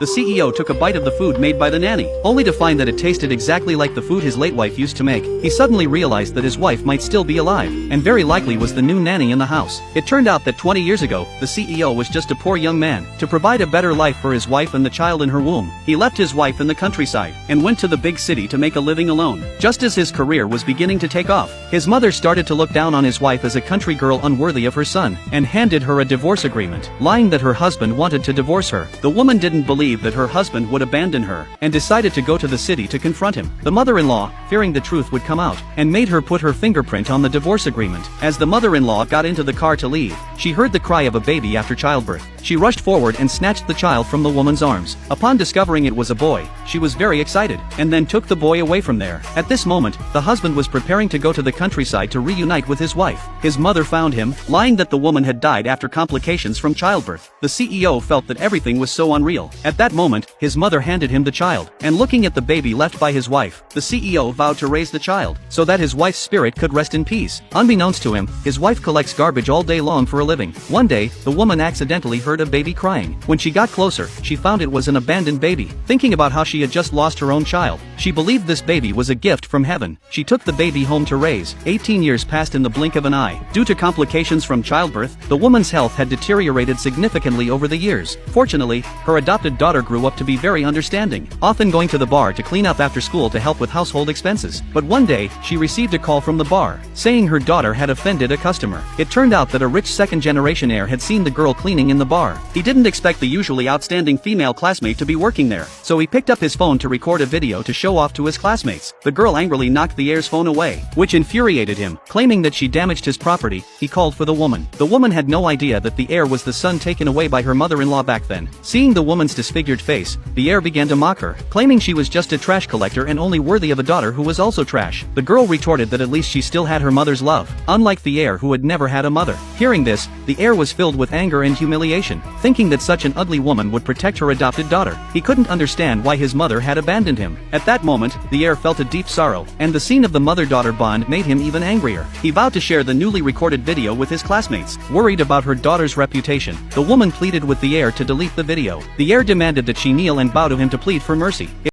The CEO took a bite of the food made by the nanny, only to find that it tasted exactly like the food his late wife used to make. He suddenly realized that his wife might still be alive, and very likely was the new nanny in the house. It turned out that 20 years ago, the CEO was just a poor young man. To provide a better life for his wife and the child in her womb, he left his wife in the countryside, and went to the big city to make a living alone. Just as his career was beginning to take off, his mother started to look down on his wife as a country girl unworthy of her son, and handed her a divorce agreement, lying that her husband wanted to divorce her. The woman didn't believe that her husband would abandon her, and decided to go to the city to confront him. The mother-in-law, fearing the truth would come out, and made her put her fingerprint on the divorce agreement. As the mother-in-law got into the car to leave, she heard the cry of a baby after childbirth. She rushed forward and snatched the child from the woman's arms. Upon discovering it was a boy, she was very excited, and then took the boy away from there. At this moment, the husband was preparing to go to the countryside to reunite with his wife. His mother found him, lying that the woman had died after complications from childbirth. The CEO felt that everything was so unreal. At that moment, his mother handed him the child, and looking at the baby left by his wife, the CEO vowed to raise the child, so that his wife's spirit could rest in peace. Unbeknownst to him, his wife collects garbage all day long for a living. One day, the woman accidentally heard a baby crying. When she got closer, she found it was an abandoned baby. Thinking about how she had just lost her own child, she believed this baby was a gift from heaven. She took the baby home to raise. 18 years passed in the blink of an eye. Due to complications from childbirth, the woman's health had deteriorated significantly over the years. Fortunately, her adopted daughter grew up to be very understanding, often going to the bar to clean up after school to help with household expenses. But one day, she received a call from the bar, saying her daughter had offended a customer. It turned out that a rich second-generation heir had seen the girl cleaning in the bar. He didn't expect the usually outstanding female classmate to be working there, so he picked up his phone to record a video to show off to his classmates. The girl angrily knocked the heir's phone away, which infuriated him. Claiming that she damaged his property, he called for the woman. The woman had no idea that the heir was the son taken away by her mother-in-law back then. Seeing the woman's disfigured face, the heir began to mock her, claiming she was just a trash collector and only worthy of a daughter who was also trash. The girl retorted that at least she still had her mother's love, unlike the heir who had never had a mother. Hearing this, the heir was filled with anger and humiliation, thinking that such an ugly woman would protect her adopted daughter. He couldn't understand why his mother had abandoned him. At that moment, the heir felt a deep sorrow, and the scene of the mother-daughter bond made him even angrier. He vowed to share the newly recorded video with his classmates. Worried about her daughter's reputation, the woman pleaded with the heir to delete the video. The heir demanded that she kneel and bow to him to plead for mercy.